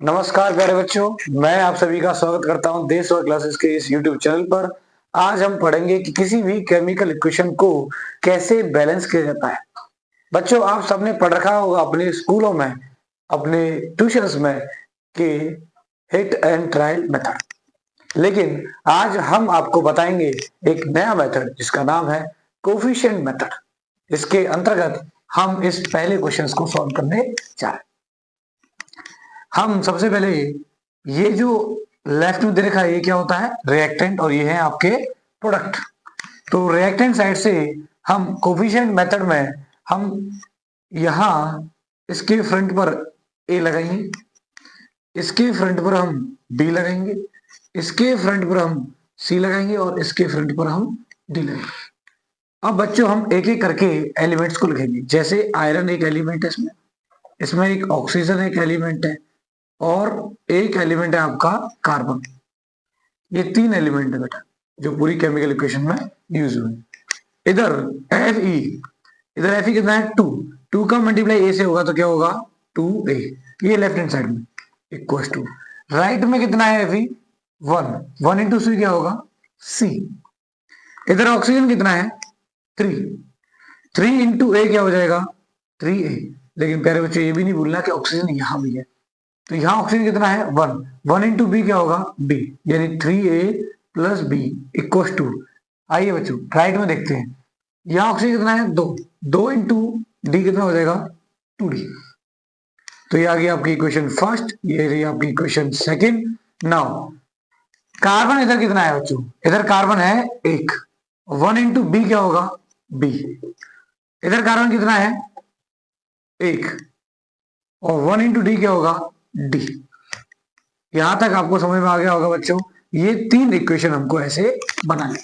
नमस्कार प्यारे बच्चों, मैं आप सभी का स्वागत करता हूं देश और क्लासेस के इस यूट्यूब चैनल पर। आज हम पढ़ेंगे कि किसी भी केमिकल इक्वेशन को कैसे बैलेंस किया जाता है। बच्चों, आप सबने पढ़ रखा होगा अपने स्कूलों में, अपने ट्यूशंस में कि हिट एंड ट्रायल मेथड। लेकिन आज हम आपको बताएंगे एक नया मेथड जिसका नाम है कोफिशिएंट मेथड। इसके अंतर्गत हम इस पहले क्वेश्चन को सॉल्व करने जा रहे हैं। हम सबसे पहले ये जो लेफ्ट में दे रखा है ये क्या होता है, रिएक्टेंट, और ये है आपके प्रोडक्ट। तो रिएक्टेंट साइड से हम कोफिशिएंट मेथड में हम यहां इसके फ्रंट पर ए लगाएंगे, इसके फ्रंट पर हम बी लगाएंगे, इसके फ्रंट पर हम सी लगाएंगे और इसके फ्रंट पर हम डी लगाएंगे। अब बच्चों हम एक एक करके एलिमेंट्स को लिखेंगे। जैसे आयरन एक एलिमेंट है, इसमें इसमें एक ऑक्सीजन एक एलिमेंट है और एक एलिमेंट है आपका कार्बन। ये तीन एलिमेंट है बेटा जो पूरी केमिकल इक्वेशन में यूज हुए। इधर Fe कितना है, 2। 2 का मल्टीप्लाई ए से होगा तो क्या होगा, 2a। ये लेफ्ट हैंड साइड में इक्वल टू, राइट में कितना है Fe, 1। 1 इंटू सी क्या होगा, C। इधर ऑक्सीजन कितना है, 3। 3 इंटू ए क्या हो जाएगा, 3a। लेकिन प्यारे बच्चों ये भी नहीं भूलना कि ऑक्सीजन यहां भी है, तो यहां ऑक्सीजन कितना है, 1। 1 इंटू बी क्या होगा, बी, यानी 3a plus B equal to, आइए बच्चों राइट में देखते हैं, यहां ऑक्सीजन कितना है, 2। 2 इंटू डी कितना हो जाएगा, 2d। तो ये आ गई आपकी इक्वेशन फर्स्ट, ये रही आपकी इक्वेशन सेकंड। नाउ कार्बन इधर कितना है बच्चों, इधर कार्बन है 1। 1 इंटू बी क्या होगा, बी। इधर कार्बन कितना है, 1, और 1 इंटू डी क्या होगा, डी। यहां तक आपको समझ में आ गया होगा बच्चों। ये तीन इक्वेशन हमको ऐसे बनाने।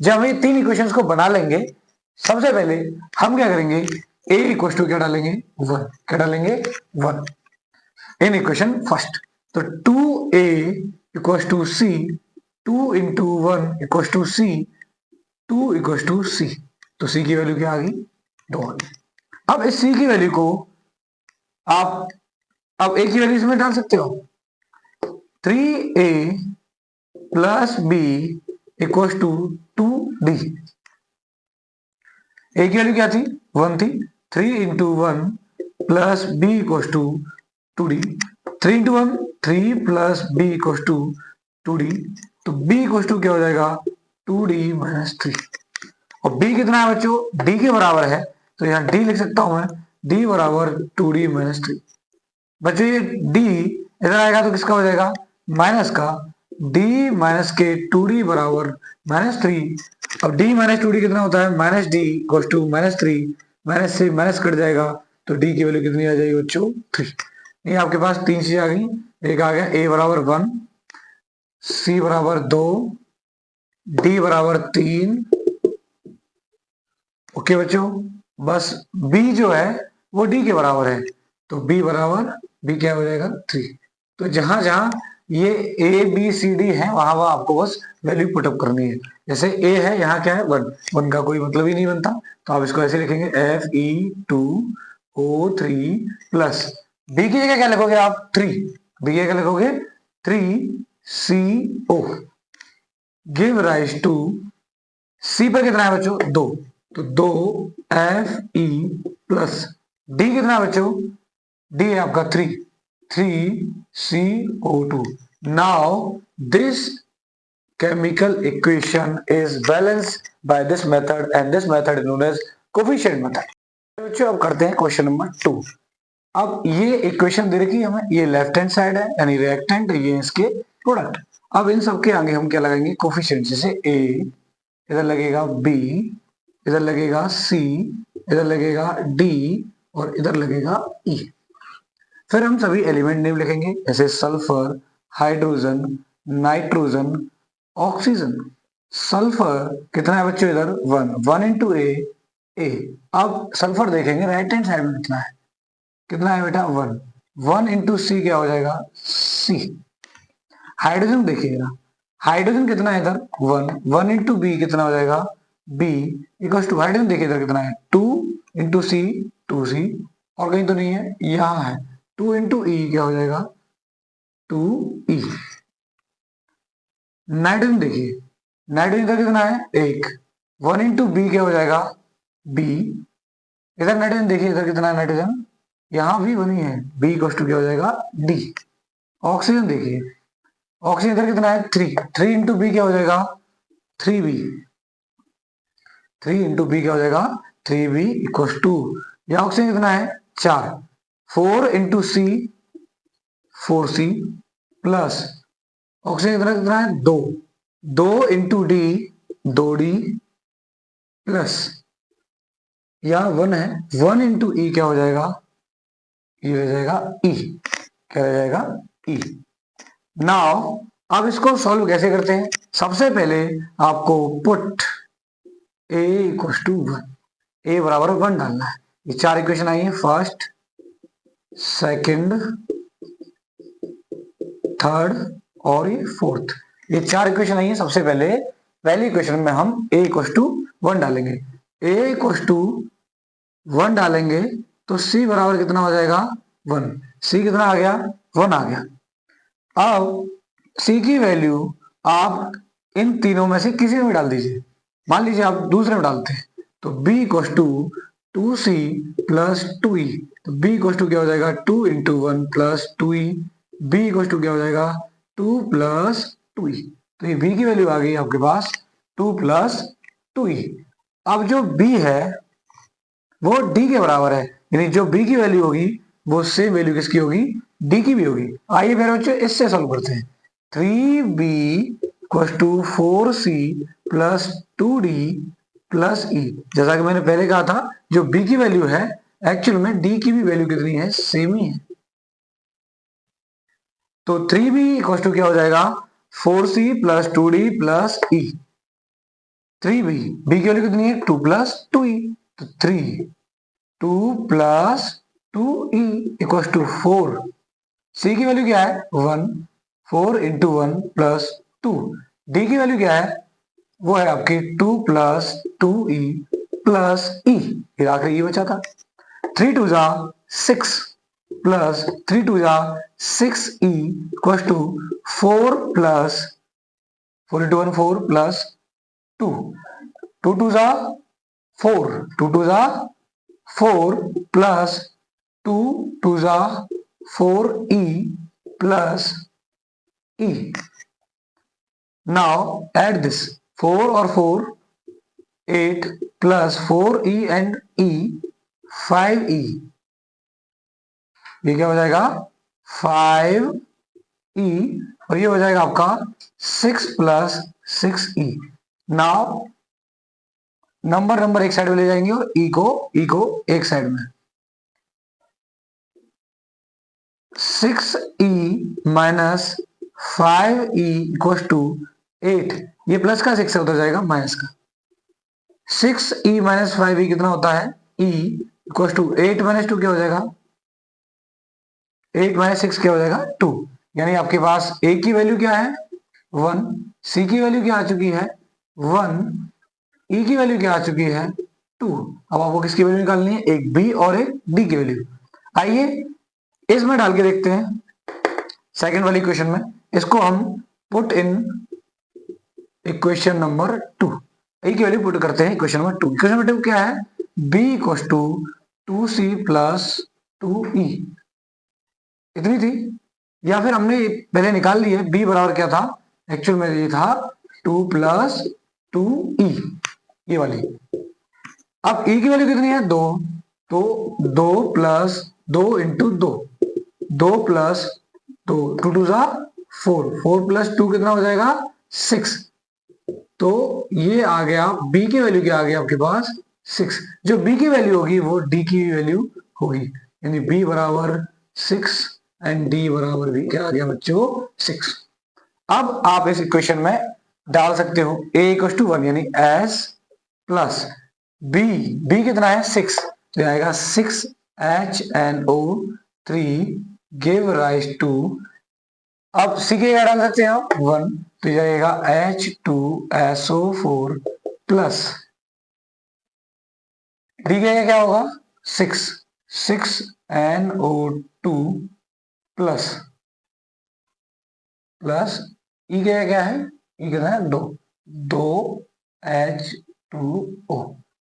जब हम ये तीन इक्वेशंस को बना लेंगे, सबसे पहले हम क्या करेंगे, a इक्वल टू क्या डालेंगे, 1। क्या डालेंगे, 1 इन इक्वेशन फर्स्ट। तो 2a equal to C, 2 into 1 equal to C, 2 equal to C. तो c की वैल्यू क्या आ गई, 2 आ गई। अब इस c की वैल्यू को आप अब a की वैल्यू इसमें डाल सकते हो, 3a plus B equal to 2d। A की वैल्यू क्या थी, 1 थी। 3 into 1 plus B equal to 2d। 3 into 1 3 plus B equal to 2d। तो b इक्वल टू क्या हो जाएगा, 2d माइनस 3। और b कितना है बच्चों, d के बराबर है, तो यहाँ d लिख सकता हूं मैं, d बराबर 2d माइनस 3। बच्चों ये d इधर आएगा तो किसका हो जाएगा, माइनस का। d माइनस के 2d बराबर माइनस 3। अब d माइनस 2d कितना होता है, minus D equal to minus 3। Minus से माइनस कट जाएगा तो d की वैल्यू कितनी आ जाएगी बच्चों, 3। ये आपके पास तीन चीजें आ गई। एक आ गया a बराबर 1, c बराबर 2, d बराबर 3। ओके बच्चों, बस b जो है वो d के बराबर है, तो b बराबर b क्या हो जाएगा, 3। तो जहां जहां ये ए बी सी डी है वहां वहां आपको बस वैल्यू पुटअप करनी है। जैसे ए है, यहाँ क्या है, 1। 1 का कोई मतलब ही नहीं बनता, तो आप इसको ऐसे लिखेंगे, Fe2O3 प्लस बी की जगह क्या लिखोगे आप, 3। बी की जगह लिखोगे 3CO गिव राइज टू, सी पर कितना है बच्चों, 2। तो 2Fe प्लस डी कितना है बच्चों, डी है आपका 3, 3CO2। Now this chemical equation is balanced by this method, and this method is known as coefficient method. बच्चों अब करते हैं क्वेश्चन नंबर 2। अब ये इक्वेशन दे रखी है हमें, ये लेफ्ट हैंड साइड है यानी रिएक्टेंट, ये इसके प्रोडक्ट। अब इन सबके आगे हम क्या लगाएंगे, कोफिशिएंट। जैसे a इधर लगेगा, b इधर लगेगा, c इधर लगेगा, d और इधर लगेगा e। फिर हम सभी एलिमेंट नेम लिखेंगे, जैसे sulphur, hydrogen, nitrogen, oxygen. Sulphur कितना है बच्चों, इधर 1। 1 इंटू ए, ए। अब सल्फर देखेंगे राइट हैंड साइड में कितना है बेटा, 1। 1 इंटू सी क्या हो जाएगा, सी। हाइड्रोजन देखिएगा, हाइड्रोजन कितना है इधर, 1। 1 इंटू बी कितना हो जाएगा, बी इक्वल टू, हाइड्रोजन देखिए इधर कितना है, 2 इंटू सी, 2c। और कहीं तो नहीं है, यहाँ है, 2 इंटू ई क्या हो जाएगा, 2e। नाइट्रोजन देखिए, नाइट्रोजन इधर कितना है 1, 1 इंटू बी क्या हो जाएगा बी। इधर नाइट्रोजन देखिए, इधर कितना है नाइट्रोजन, यहां भी 1 ही है, बी इक्वल टू क्या हो जाएगा डी। ऑक्सीजन देखिए, ऑक्सीजन इधर कितना है 3, 3 इंटू बी क्या हो जाएगा 3b, 3 इंटू बी क्या हो जाएगा 3b इक्वल टू, यहाँ ऑक्सीजन कितना है 4, 4 इंटू सी 4c प्लस ऑक्सीजन कितना है 2, 2 इंटू डी 2d प्लस यहाँ 1 है, 1 इंटू ई क्या हो जाएगा, ये हो जाएगा ई, क्या हो जाएगा ई। नाउ अब इसको सॉल्व कैसे करते हैं, सबसे पहले आपको पुट ए इक्वल टू 1, ए बराबर 1 डालना है। ये 4 इक्वेशन आई है, फर्स्ट, सेकंड, थर्ड और ये फोर्थ, ये 4 इक्वेशन आई है। सबसे पहले पहली इक्वेशन में हम a इक्वल टू 1 डालेंगे, a इक्वल टू 1 डालेंगे तो c बराबर कितना हो जाएगा 1, c कितना आ गया 1 आ गया। अब c की वैल्यू आप इन तीनों में से किसी में भी डाल दीजिए, मान लीजिए आप दूसरे में डालते हैं तो b equal to 2c plus 2e, तो b इक्वल टू क्या हो जाएगा 2 into 1 plus 2e, b equal to क्या हो जाएगा 2 प्लस 2e, तो ये b की वैल्यू आ गई आपके पास 2 प्लस 2e। अब जो b है वो d के बराबर है, यानी जो b की वैल्यू होगी वो सेम वैल्यू किसकी होगी d की भी होगी। आइए फिर बच्चों इससे सॉल्व करते हैं, 3b equal to 4c plus 2d plus e। जैसा कि मैंने पहले कहा था जो b की वैल्यू है एक्चुअल में d की भी वैल्यू कितनी है सेम ही है, तो 3b इक्वल टू क्या हो जाएगा 4c plus 2d plus e। 3b, b की वैल्यू कितनी है 2 प्लस 2e, तो 3 2 plus 2e equal to 4, c की वैल्यू क्या है 1, 4 इंटू 1 प्लस 2, d की वैल्यू क्या है वो है आपकी 2 प्लस 2e प्लस e, फिर आखिरी e बचा था। 3 टू जा 6 प्लस 3 टू जा 6e equal to 4 plus 4 into 1 4 plus 2, 2 two जा 4, 2 टू जा 4 प्लस 2 टू जा 4e plus e। Now add this 4 और 4 8 plus 4e and e 5e, ये क्या हो जाएगा 5e और ये हो जाएगा आपका 6 प्लस 6e। नाउ नंबर एक साइड में ले जाएंगे और e को एक साइड में, 6e minus 5e equal to 8, ये प्लस का 6 से उधर जाएगा माइनस का, 6e माइनस 5e कितना होता है e इक्वल टू 8 माइनस 2 क्या हो जाएगा 8 माइनस 6 क्या हो जाएगा 2, यानी आपके पास a की वैल्यू क्या है 1, c की वैल्यू क्या आ चुकी है 1, e की वैल्यू क्या आ चुकी है 2। अब आपको किसकी वैल्यू निकालनी है, एक b और एक d की वैल्यू। आइए इसमें डाल के देखते हैं सेकंड वाली इक्वेशन में, इसको हम पुट इन इक्वेशन नंबर 2, ए की वैल्यू पुट करते हैं इक्वेशन नंबर 2। इक्वेशन नंबर 2 क्या है b equal to 2c plus 2e, इतनी थी, या फिर हमने पहले निकाल ली है b बराबर क्या था एक्चुअल में ये था 2 प्लस 2e, ये वाली। अब e की वैल्यू कितनी है 2, तो 2 प्लस 2 इंटू 2, 2 प्लस 2, 2 टू जा 4, 4 प्लस 2 कितना हो जाएगा 6, तो ये आ गया b की वैल्यू क्या आ गया आपके पास 6, जो b की वैल्यू होगी वो d की वैल्यू होगी, यानी b बराबर 6 एंड d बराबर भी क्या आ गया बच्चों 6। अब आप इस इक्वेशन में डाल सकते हो a इक्वल टू 1 यानी s प्लस b कितना है 6, तो आएगा 6HNO3 गिव राइज टू, अब सी के क्या डाल सकते हैं आप 1, तो जाएगा H2SO4 प्लस डी के क्या होगा 6, 6NO2 प्लस प्लस ई क्या है, ई कितना है 2, 2H2O।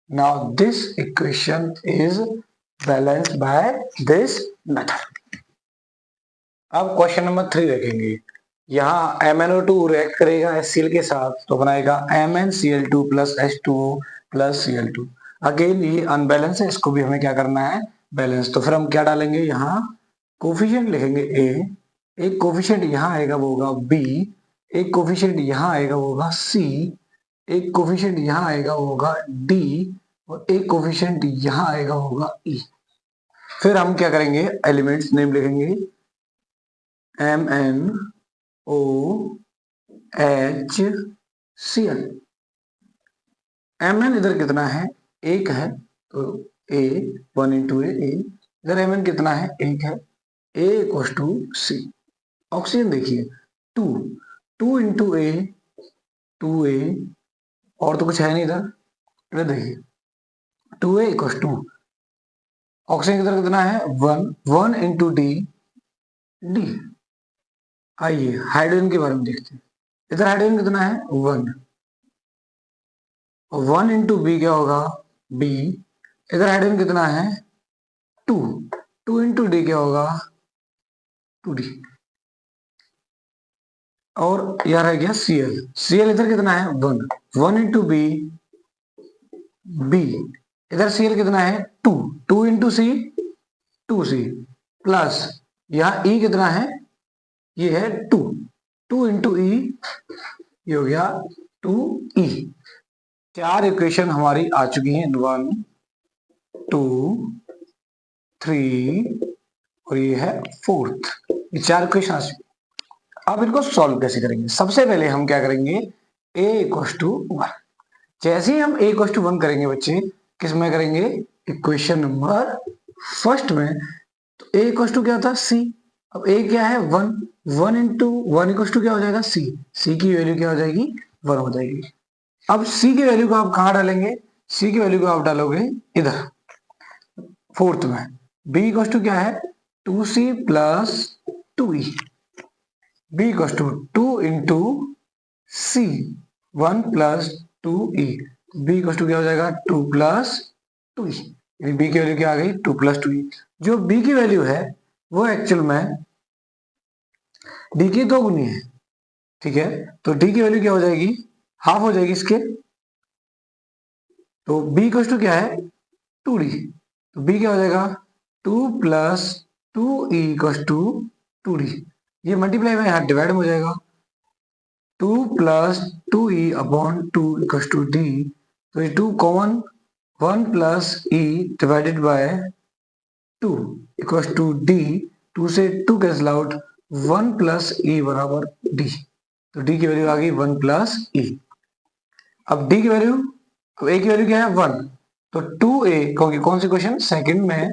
Now this equation is balanced by this method. अब क्वेश्चन नंबर 3 देखेंगे। यहाँ MnO2 रिएक्ट करेगा HCl के साथ तो बनाएगा MnCl2 plus H2O plus Cl2। Again ये अनबैलेंस है, इसको भी हमें क्या करना है, बैलेंस। तो फिर हम क्या डालेंगे, यहाँ कोफिशिएंट लिखेंगे A, एक कोफिशिएंट यहाँ आएगा वो होगा B, एक कोफिशिएंट यहाँ आएगा वो होगा C, एक कोफिशिएंट यहाँ आएगा वो होगा D, और एक कोफिशिएंट यहाँ आएगा वो होगा E। फिर हम क्या करेंगे, एलिमेंट्स नेम लिखेंगे MnOHCl। Mn इधर कितना है, एक है, तो A 1 इंटू ए, इधर Mn कितना है, एक है, A equal to C। Oxygen देखिए 2, 2 इंटू ए, 2A, और तो कुछ है नहीं इधर, इधर देखिए 2A इक्वल टू, ऑक्सीजन इधर कितना है 1, 1 इंटू D, D। आइए हाइड्रोजन के बारे में देखते हैं। इधर हाइड्रोजन कितना है 1, और 1 इंटू बी क्या होगा B। इधर हाइड्रोजन कितना है 2, 2 इंटू डी क्या होगा 2D। और यार है क्या Cl, Cl इधर कितना है 1, 1 इंटू बी, इधर Cl कितना है 2, 2 इंटू सी, 2C, प्लस यहाँ E कितना है, ये है 2, 2 इंटू ई, ये हो गया 2E। चार इक्वेशन हमारी आ चुकी हैं, 1 2 3 और ये है 4th। ये चार इक्वेशन आ चुकी। अब इनको सॉल्व कैसे करेंगे, सबसे पहले हम क्या करेंगे, a इक्वल टू 1। जैसे ही हम a इक्वल टू 1 करेंगे बच्चे, किस में करेंगे, इक्वेशन नंबर फर्स्ट में। तो a इक्वल टू क्या होता है c, अब a क्या है 1, 1 इंटू 1 इक्वल टू क्या हो जाएगा c, c की वैल्यू क्या हो जाएगी 1 हो जाएगी। अब c की वैल्यू को आप कहाँ डालेंगे, c की वैल्यू को आप डालोगे इधर 4th में। b इक्वल टू क्या है 2c plus 2e, b equal to 2 into c, 1 plus 2e, b equal to क्या हो जाएगा 2 प्लस 2e। b की वैल्यू क्या आ गई 2 प्लस 2e। जो b की वैल्यू है वो एक्चुअल में d की 2 गुनी है, ठीक है। तो d की वैल्यू क्या हो जाएगी, हाफ हो जाएगी इसके। तो b इक्वल टू क्या है 2d, तो b क्या हो जाएगा 2 plus 2e equal to 2d। ये मल्टीप्लाई में यहाँ डिवाइड हो जाएगा, 2 plus 2e upon 2 equal to d। तो ये 2 common, 1 plus e divided by 2 equal to d, 2 से 2 कैंसिल आउट, 1 प्लस e बराबर d। तो d की वैल्यू आ गई 1 प्लस e। अब d की वैल्यू, अब a की वैल्यू क्या है 1, तो 2a, क्योंकि कौन सी क्वेश्चन सेकंड में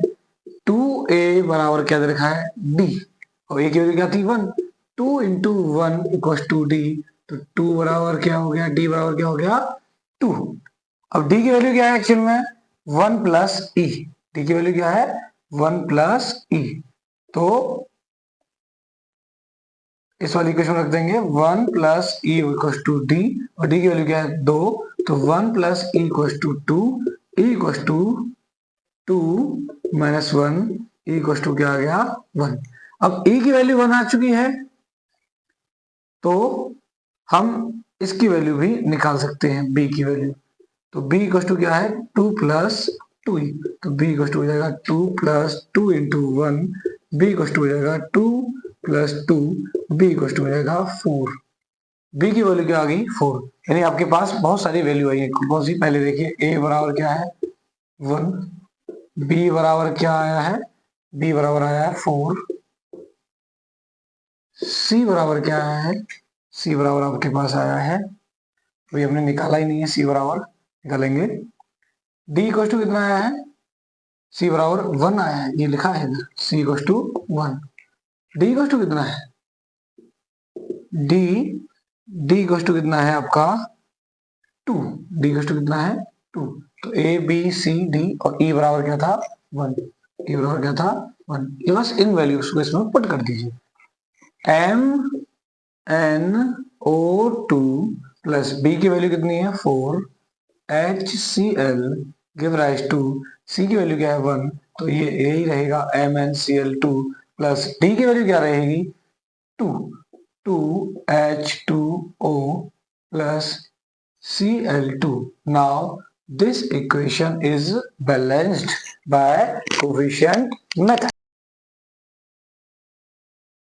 2a बराबर क्या दे रखा है d, और a की वैल्यू क्या थी 1, 2 इंटू 1 इक्वल टू d। तो 2 बराबर क्या हो गया, d बराबर क्या हो गया 2। अब d की वैल्यू क्या है एक्चुअल में 1 प्लस e, d की वैल्यू क्या है 1 प्लस e। तो इस वाली इक्वेशन रख देंगे 1 plus e equal to d, और d की वैल्यू क्या है 2, तो 1 plus e equal to 2, e equal to 2 minus 1, e equal to क्या आ गया 1। अब e की वैल्यू 1 आ चुकी है, तो हम इसकी वैल्यू भी निकाल सकते हैं b की वैल्यू। तो b इक्वल टू क्या है 2 प्लस 2e, तो b इक्वल टू हो जाएगा 2 plus 2 into 1, b equal to हो जाएगा 2 प्लस 2, b इक्वल टू हो जाएगा 4। b की वैल्यू क्या आ गई 4, यानी आपके पास बहुत सारी वैल्यू आई है। कौन सी, पहले देखिए a बराबर क्या है 1, b बराबर क्या आया है, b बराबर आया है 4, c बराबर क्या आया है, c बराबर आपके पास आया है, अभी हमने निकाला ही नहीं है, c बराबर निकालेंगे। d इक्वल टू कितना आया है, c बराबर 1 आया है, ये लिखा है इधर c equal to 1। d equal to कितना है, d इक्वल टू कितना है आपका 2, d इक्वल टू कितना है 2। तो a b c d और e बराबर क्या था 1, e बराबर क्या था 1। ये बस इन वैल्यूज को इसमें पुट कर दीजिए। m NO2 प्लस B की वैल्यू कितनी है 4 HCl give rise to C की वैल्यू क्या है 1, तो ये यही रहेगा MnCl2 प्लस D की वैल्यू क्या रहेगी 2 2H2O plus Cl2. Now this equation is balanced by coefficient method.